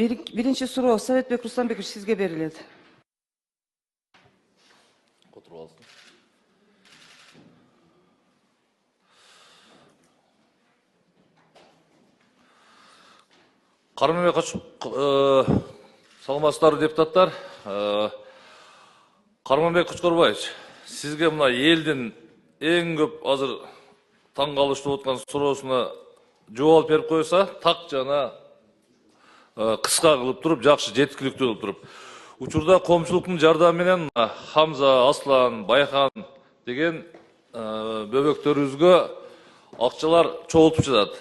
Birinci суроо Советбек Рустамбекович sizge берилет. Отырып алсын. Саламатсыздар депутаттар. Карманбек Кучкорбаевич, сизге мына элдин эң көп азыр таң калыштырып аткан суроосуна жооп берип койса, так жана кыска кылып туруп, жакшы жеткиликтүү кылып туруп. Учурда коомчулуктун жардамы менен Хамза, Аслан, Байхан деген бөбөктөрүбүзгө акчалар чогултуп жатат.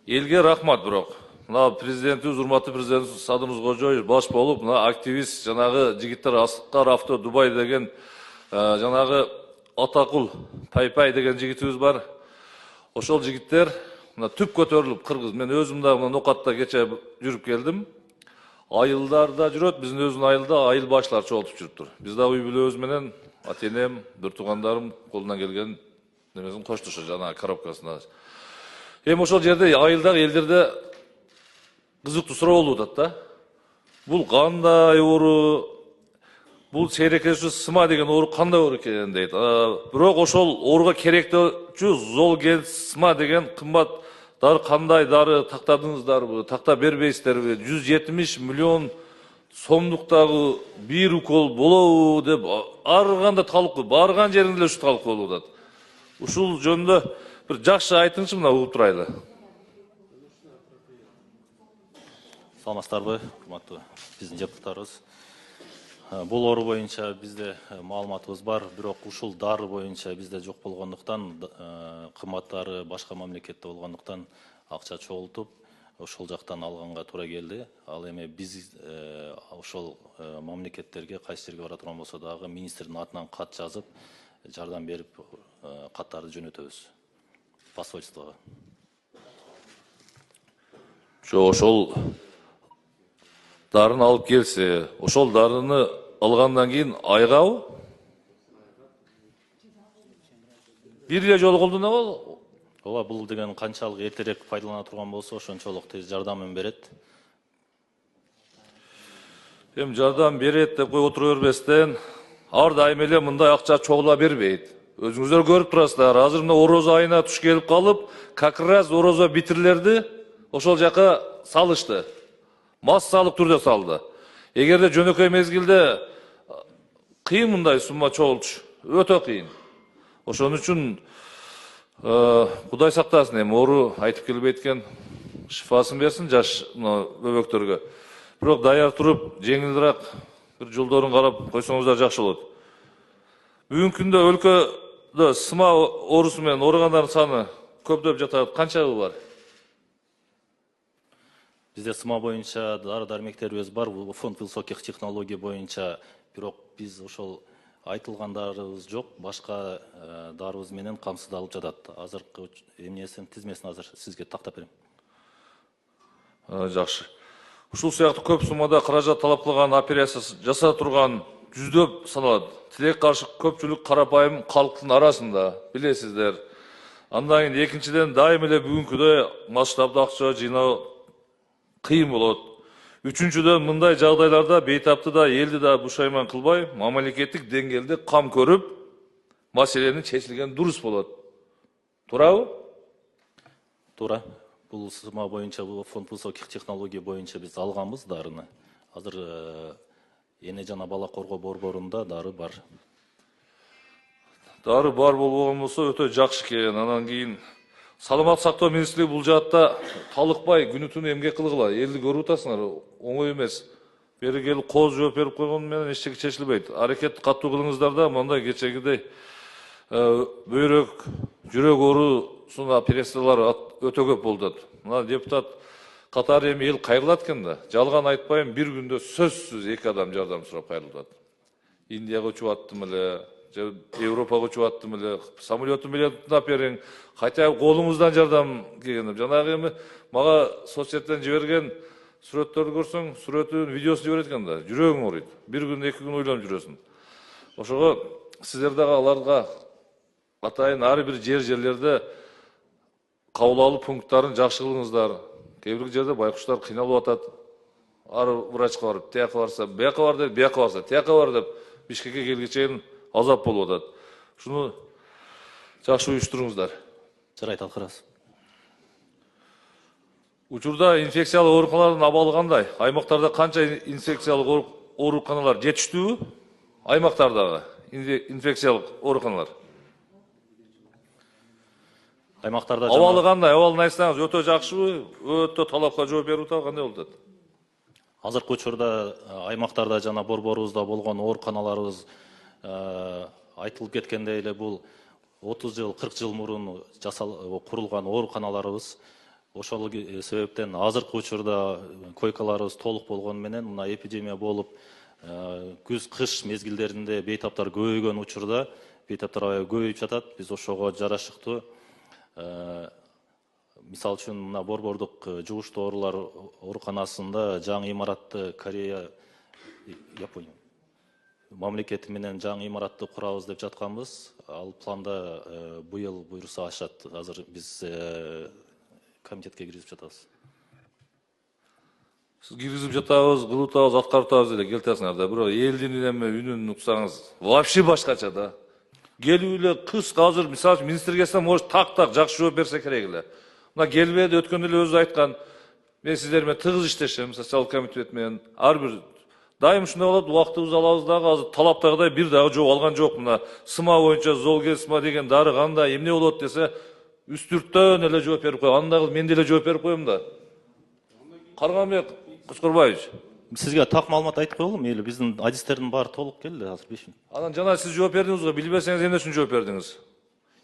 Элге рахмат бирок. Мына президентибиз, урматтуу президент Садыр Нуркожоевич баш болуп, мына активист жанагы жигиттер Аскар Авто Дубай деген жанагы Атакул Пайпай деген жигитибиз бар. Ошол жигиттер мына түп көтөрүлүп кыргыз. Мен өзүм да мына Нокатта кече жүрүп келдим. Айылдарда жүрөт, биздин өзүнүн айылда айыл башлар чогултуп жүрүптүр. Биз да үй бүлөбүз менен ата-энем, бир туугандарым колунан келген немесин коштушу жанагы коробкасына. Эми ошол жерде айылдагы элдерде кызыктуу суроо болуп атат да. Бул кандай оору? Бул сейрекешүү сыма деген оору кандай оору экен дейт. Бирок ошол ооруга керектүүчү Золген сыма деген кымбат дары кандай дары тактадыңыздарбы, такта бербейсиздерби? 170 миллион сомдуктагы бир укол болобу деп ар кандай талкуу, барган жеринде эле ушу талкуу болуп атат. Ушул жөнүндө bir жакшы айтыңызчы, мына угуп турайлы. Саламатсыздарбы, урматтуу биздин депутаттарыбыз. Бул оору боюнча бизде маалыматыбыз бар, бирок ушул дары боюнча бизде жок болгондуктан, кымбаттары башка мамлекетте болгондуктан акча чогултуп, ошол жактан алганга туура келди. Ал эми биз ошол мамлекеттерге кайсы жерге бара турган болсо дагы министрдин атынан кат жазып, жардам берип, каттарды жөнөтөбүз. Посольствого. Ошол дарыны алып келсе, ошол дарыны алгандан кийин айгабы? Бир эле жолу колдонобу? Ооба, бул деген канчалык эртерээк пайдалана турган болсо, ошончолук тез жардамын берет. Эми жардам берет деп коюп отура бербестен, ар дайым эле мындай акча чогула бербейт. Өзүңүздөр көрүп турасыздар. Азыр мына орозо айына туш келип калып, как раз орозо битирлерди ошол жака салышты. Массалык түрдө салды. Эгерде жөнөкөй мезгилде кыйын мындай сумма чогултуш, өтө кыйын. Ошон үчүн Кудай сактасын, эми оору айтып келбейт экен, шифасын берсин жаш бөбөктөргө. Бирок даяр туруп, жеңилирээк бир жолдорун карап койсоңуздар жакшы болот. Бүгүнкү күндө өлкөдө сыма оорусу менен ооругандардын саны көптөп жатат. Канчабы бар? Бизде сыма боюнча дары-дармектерибиз бар, фонд высоких технологий боюнча, бирок биз ошол айтылгандарыбыз жок, башка дарыбыз менен камсыздалып жатат. Азыркы эмнесин тизмесин азыр сизге тактап берем. Жакшы. Ушул сыяктуу көп суммада каражат талап кылган операция жаса турган жүздөп саналат. Тилек каршы көпчүлүк карапайым калктын арасында, билесиздер. Андан кийин экинчиден дайым эле бүгүнкүдөй масштабдуу акча жыйноо кыйын болот. Үчүнчүдөн мындай жагдайларда бейтапты да элди да бушайман кылбай, мамлекеттик деңгээлде кам көрүп, маселенин чечилген дурус болот. Туурабы? Туура. Бул сыма боюнча, бул фонд высоких технологий боюнча биз алганбыз дарыны. Азыр эне жана бала коргоо борборунда дары бар. Дары бар болгон болсо өтө жакшы экен. Анан кийин саламаттык сактоо министрлиги бул жаатта талыкпай күнү-түнү эмгек кылгыла. Элди көрүп атасыңар, оңой эмес. Бери келип кооз жооп берип койгон менен эчтеке чечилбейт. Аракет каттуу кылыңыздар да, мындай кечегидей бөйрөк, жүрөк оорусуна операциялар өтө көп болуп. Мына депутат катары эми эл кайрылат экен да. Жалган айтпайм, бир күндө сөзсүз 2 адам жардам сурап кайрылат. Индияга учуп аттым эле, Европага учуп аттым эле, самолеттун билетин алып бериң, хотя колуңуздан жардам келген. Жанагы эми мага соцсеттен жиберген сүрөттөрдү көрсөң, сүрөтүн, видеосун жиберет экен да. Жүрөгүң ооруйт. Бир күн, 2 күн ойлонуп жүрөсүң. Ошого сиздер дагы аларга атайын ар бир жерлерде кабыл алуу пункттарын жакшы кылыңыздар. Кээ бир жерде байкуштар кыйналып атат. Ар врачка барып, тияка барса, бияка бар деп, бияка барса, тияка бар деп, Бишкекке келгенче чейин азап болуп атат. Шуну жакшы уюштуруңуздар. Жарайт, алкырабыз. Учурда инфекциялык ооруканалардын абалы кандай? Аймактарда канча инфекциялык ооруканалар жетиштүүбү? Аймактардагы инфекциялык ооруканалар. Аймактарда Абалы кандай? Абалын айтсаңыз, өтө жакшыбы? Өтө талапка жооп берип атабы, кандай болуп атат? азыркы учурда аймактарда жана борборубузда болгон ооруканаларыбыз айтылып кеткендей эле бул 30 жыл, 40 жыл мурун курулган ооруканаларыбыз. Ошол себептен азыркы учурда койкаларыбыз толук болгону менен мына эпидемия болуп, күз, кыш мезгилдеринде бейтаптар көбөйгөн учурда, бейтаптар аябай көбөйүп жатат. Биз ошого жарашыктуу мисал үчүн мына борбордук жугуштуу оорулар ооруканасында жаңы имаратты Корея, Япония мамлекети менен жаңы имаратты курабыз деп жатканбыз. Ал планда быйыл буйруса ашат. Азыр биз комитетке киргизип жатабыз. Сиз киргизип жатабыз, кылып атабыз, аткарып атабыз деле келтесиңер да, бирок элдин эме үнүн уксаңыз вообще башкача да. Келип эле кыз азыр мисалы үчүн министр келсе, может так жакшы жооп берсе керек эле. Мына келбеди, өткөндө эле өзү айткан. Мен сиздер менен тыгыз иштешем, социалдык комитет менен. Ар бир дайым ушундай болот, убактыбызды алабыз дагы, азыр талаптагыдай бир дагы жооп алган жок. Мына сыма боюнча Золгесма деген дары кандай, эмне болот десе, үстүрттөн эле жооп берип коет. Андагы мен деле жооп берип коем да. Карганбек Кучкурбаевич. Сизге так маалымат айтып коелу, мейли биздин адистердин баары толук келди азыр 5 мүнөт. Анан жана сиз жооп бердиңиз го, билбесеңиз эмне үчүн жооп бердиңиз?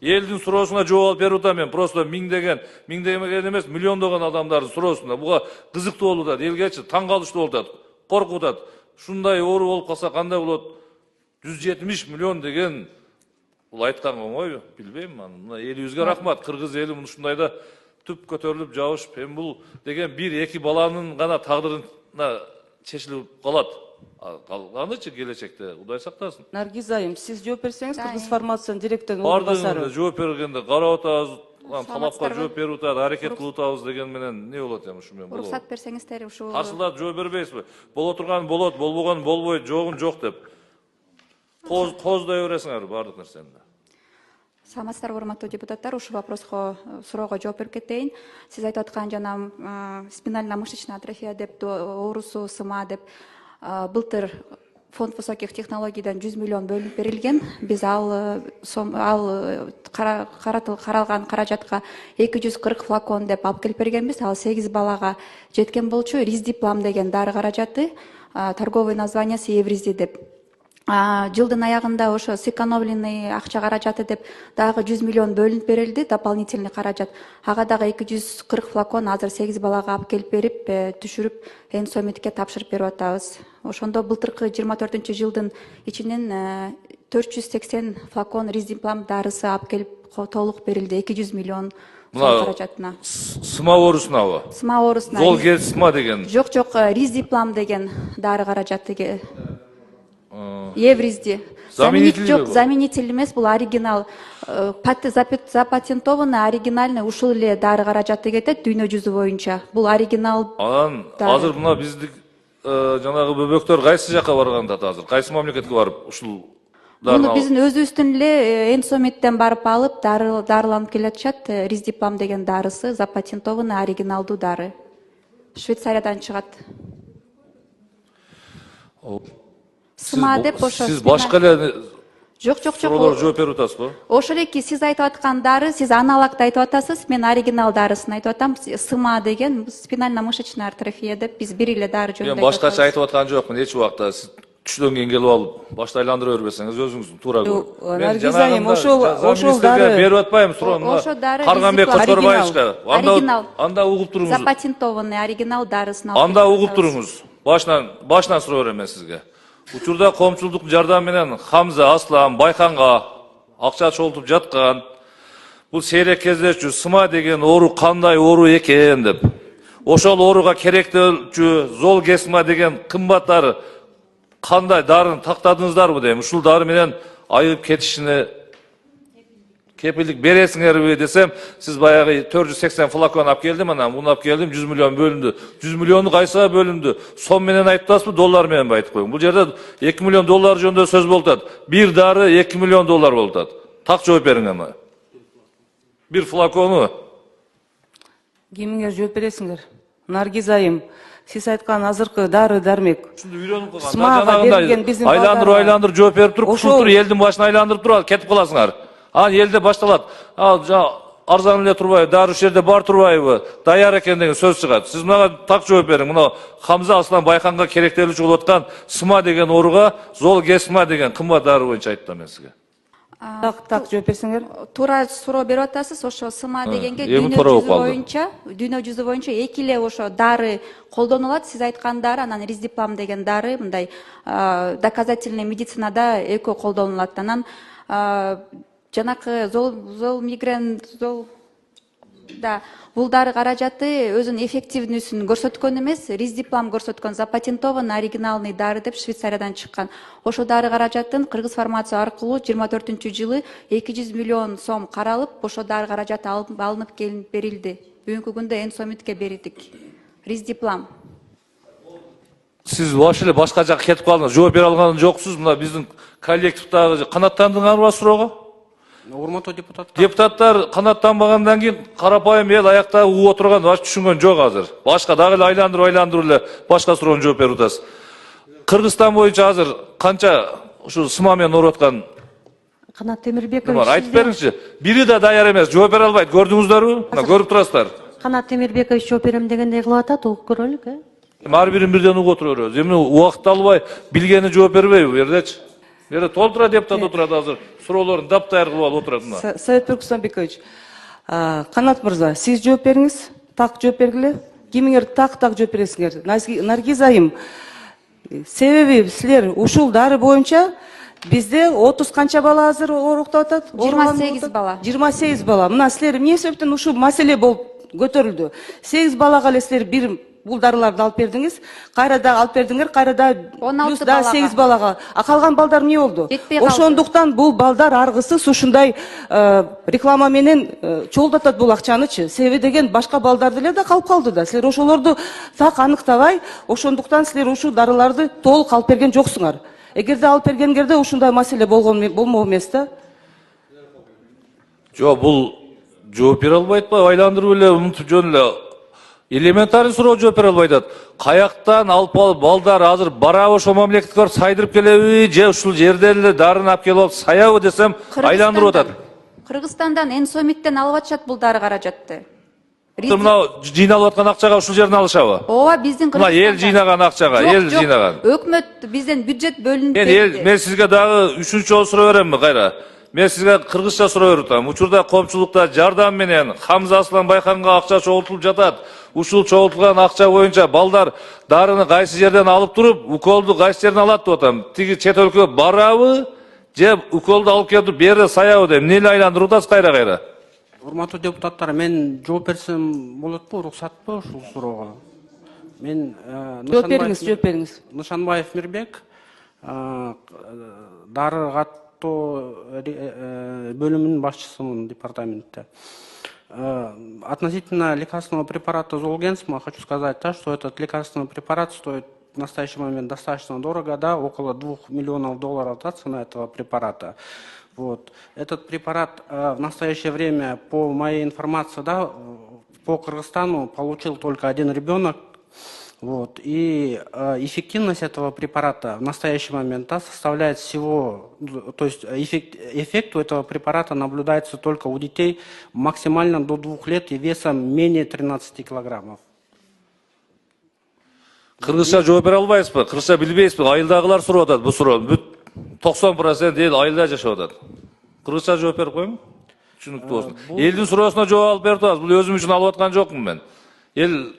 Элдин суроосуна жооп берип атам мен, просто миңдеген эмес, миллиондогон адамдардын суроосуна. Буга кызыктуу болуп атат, элгечи таң калыштуу болуп атат, коркуп атат. Шундай оору болуп калса кандай болот? 170 миллион деген бул айткан оңойбу? Билбейм мен. Мына элибизге рахмат, кыргыз эли ушундайда түп көтөрүлүп жабышып, эми бул деген 1-2 баланын гана тагдырына чечилип калат. Калганычы келечекте, Кудай сактасын. Наргиз айым, сиз жооп берсеңиз, Кыргыз фармациясынын директорунун Бардыгы орунбасары. жооп бергенде карап атабыз, талапка жооп берип атат, аракет кылып атабыз деген менен не болот эми ушу менен? Уруксат берсеңиздер ушу. Каршылап жооп бербейсизби? Боло турган болот, болбогон болбойт, жогун жок деп. Коздай бересиңер бардык нерсени. Саламатсыздарбы, урматтуу депутаттар, ушул вопроско, суроого жооп берип кетейин. Сиз айтып аткан жана спинально-мышечная атрофия деп, оорусу, сыма деп, былтыр фонд высоких технологийден 100 миллион бөлүнүп берилген. Биз каралган каражатка 240 флакон деп алып келип бергенбиз. Ал 8 балага жеткен болчу. Риздиплам деген дары каражаты, торговый названиясы Евризди деп. Жылдын аягында ошо сэкономленный акча каражаты деп дагы 100 миллион бөлүнүп берилди, дополнительный каражат. Ага дагы 240 флакон азыр 8 балага алып келип берип, түшүрүп, Энсомитке тапшырып берип атабыз. Ошондо былтыркы 24-жылдын ичинен 480 флакон Риздиплам дарысы алып келип толук берилди, 200 миллион сом каражатына. Сыма оорусунабы? Сыма оорусуна. Золгесма деген. Жок, Риздиплам деген дары каражаты. Евризди. Заменитель жок, заменитель эмес, бул оригинал. Запатентованный, оригинальный ушул эле дары каражаты кетет дүйнө жүзү боюнча. Бул оригинал. Анан азыр мына биздик жанагы бөбөктөр кайсы жака барганда азыр? Кайсы мамлекетке барып ушул дарыны? Муну биздин өзүбүздүн эле Энсомиттен барып алып, дарыланып келатышат. Риздиплам деген дарысы запатентованный, оригиналдуу дары. Швейцариядан чыгат. Сыма деп ошо. Сиз башка эле Жок. суроолор жооп берип атасызбы? Ошол эки сиз айтып аткан дары, сиз аналогду айтып атасыз, мен оригинал дарысын айтып атам. Сыма деген спинально-мышечная атрофия деп биз бир эле дары жөнүндө. Мен башкача айтып аткан жокмун эч убакта. Сиз түштөн кийин келип алып, башта айландыра бербесеңиз өзүңүздүн туура көрүп. Наргиз айым, ошол дары берип атпайм суроону. Карганбек Кучкурбаевичке. Анда угуп туруңуз. Запатентованный оригинал дарысын алып. Анда угуп туруңуз. Башынан суроо берем мен сизге. Учурда коомчулдук жардам менен Хамза, Аслан, Байханга акча чогултуп жаткан. Бул сейрек кездешчү сыма деген оору кандай оору экен деп. Ошол ооруга керектүүчү Золгесма деген кымбат дары кандай дарыны тактадыңыздарбы дейм. Ушул дары менен айыгып кетишине Kepillik beresiңерби десем, сиз баягы 480 флакон алып келдим, анан муну алып келдим, 100 миллион бөлүндү. 100 миллиону кайсыга бөлүндү? Сом менен айтып атасызбы, доллар менен айтып коюң. Бул жерде 2 миллион доллар жөнүндө сөз болуп атат. Бир дары 2 миллион доллар болуп атат. Так жооп бериң ана. Бир флакону. Кимиңер жооп бересиңер? Наргиз айым, сиз айткан азыркы дары дармек. СМАга берилген биздин айландырып жооп берип туруп, ушул элдин башына айландырып туруп кетип каласыңар. Анан элде башталат. Арзан эле турбайбы, дары ушул жерде бар турбайбы, даяр экен деген сөз чыгат. Сиз мага так жооп бериң. Мына Хамза Аслан Байканга керектелүүчү болуп аткан СМА деген ооруга Золгесма деген кымбат дары боюнча айттым мен сизге. Так жооп берсеңер. Туура суроо берип атасыз. Ошо СМА дегенге эми дүйнө жүзү боюнча эки эле ошо дары колдонулат. Сиз айткан дары, анан Риздиплам деген дары мындай доказательный медицинада экөө колдонулат. Анан жанакы Золмигрен, да, бул дары каражаты өзүнүн эффективнүүсүн көрсөткөн эмес, Риздиплам көрсөткөн, запатентованный оригиналный дары деп Швейцариядан чыккан. Ошо дары каражатын Кыргыз фармация аркылуу 24-жылы 200 миллион сом каралып, ошо дары каражаты алынып келинип берилди. Бүгүнкү күндө Энсомитке берилдик. Риздиплам. Сиз вообще эле башка жакка кетип калдыңыз, жооп бере алган жоксуз. Мына биздин коллективдагы канаттандыңарбы суроого? Урматтуу депутаттар. Депутаттар канаттанбагандан кийин карапайым эл аякта угуп отурган баш түшүнгөн жок азыр. Башка дагы эле айландырып эле башка суроону жооп берип атасыз. Кыргызстан боюнча азыр канча ушул СМА менен ооруп аткан Канат Темирбекович, айтып бериңизчи. Бири да даяр эмес, жооп бере албайт. Көрдүңүздөрбү? Мына көрүп турасыздар. Канат Темирбекович жооп берем дегендей кылып атат, угуп көрөлүк, Ар бирин бирден угуп отура беребиз. Эми убакыт албай, билгени жооп бербейби бу жердечи? Бери толтура депутат отурат азыр. Суроолорун дапдаяр кылып алып отурат мына. Совет Түркүстөнбекович, Канат мырза, сиз жооп бериңиз. Так жооп бергиле. Кимиңер так жооп бересиңер? Наргиз айым, себеби силер ушул дары боюнча бизде 30 канча бала азыр ооруктап атат? 28 бала. 28 бала. Мына силер эмне себептен ушул маселе болуп көтөрүлдү? 8 балага эле силер бир бул дарыларды алып бердиңиз, кайра да алып бердиңер, кайра да 16 да 8 балага. А калган балдар эмне болду? Ошондуктан бул балдар аргысыз ушундай реклама менен чогултатат бул акчанычы. Себеби деген башка балдар деле да калып калды да. Силер ошолорду так аныктабай, ошондуктан силер ушул дарыларды толук алып берген жоксуңар. Эгерде алып бергенгерде ушундай маселе болмок эмес да. Жок, бул жооп бере албайт ба? Айландырып эле унутуп жөн эле элементарный суроо жооп бере албайт. Каяктан алып балдар азыр барабы ошол мамлекетке барып сайдырып келеби, же ушул жерден эле дарын алып келип алып саябы десем, айландырып атат. Кыргызстандан Энсомиттен алып атышат бул дары каражатты. Мына жыйналып аткан акчага ушул жерден алышабы? Ооба, биздин Мына эл жыйнаган акчага, эл жыйнаган. Өкмөт бизден бюджет бөлүнүп берди. Мен сизге дагы үчүнчү жолу суроо беремби кайра? Мен сизге кыргызча суроо берип атам. Учурда коомчулукта жардам менен Хамза Аслан Байканга акча чогултулуп жатат. Ушул чогултулган акча боюнча балдар дарыны кайсы жерден алып туруп, уколду кайсы жерден алат деп атам. Тиги чет өлкөгө барабы, же уколду алып келип берде саябы деп эмне эле айландырып атасыз кайра? Урматтуу депутаттар, мен жооп берсем болотпу, уруксатпы ушул суроого? Мен Жооп бериңиз. Нышанбаев Мирбек, дары каттоо бөлүмүнүн башчысымын департаментте. Относительно лекарственного препарата Золгенсма хочу сказать, что этот лекарственный препарат стоит в настоящий момент достаточно дорого, да, около 2 миллионов долларов, да, цена этого препарата. Вот. Этот препарат в настоящее время, по моей информации, да, по Кыргызстану получил только один ребенок. Вот. И эффективность этого препарата в настоящий момент, да, составляет всего, то есть эффект у этого препарата наблюдается только у детей максимально до 2 лет и весом менее 13 килограммов. Кыргызча жооп бере албайсызбы? Кыргызча билбейсизби? Айылдагылар сурап атат бул суроону. 90% эл айылда жашап атат. Кыргызча жооп берип коюң. Түшүнүктүү болсун. Элдин суроосуна жооп алып берип атабыз. Бул өзүм үчүн алып аткан жокмун мен. Эл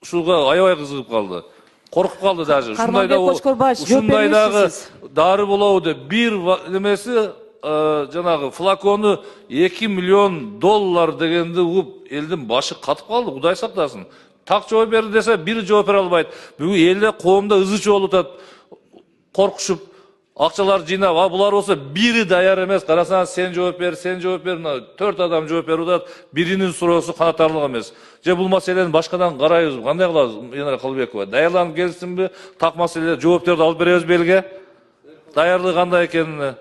ушуга аябай кызыгып калды. Коркуп калды даже. Ушундай дагы дары болобу деп бир немеси жанагы флакону 2 миллион доллар дегенди угуп элдин башы катып калды. Кудай сактасын. Так жооп берди десе, бири жооп бере албайт. Бүгүн элде коомдо ызы чуу болуп атат. Коркушуп, Акчалар жыйнап, булар болсо бири даяр эмес. Карасаң, сен жооп бер, сен жооп бер, 4 адам жооп берип атат. Биринин суроосу канатарлык эмес. Же бул маселени башкадан карайбыз. Кандай кылабыз, Енара Кылбекова? Даярданып келсинби? Так маселе жоопторду алып беребиз белге. Даярлыгы кандай экенин.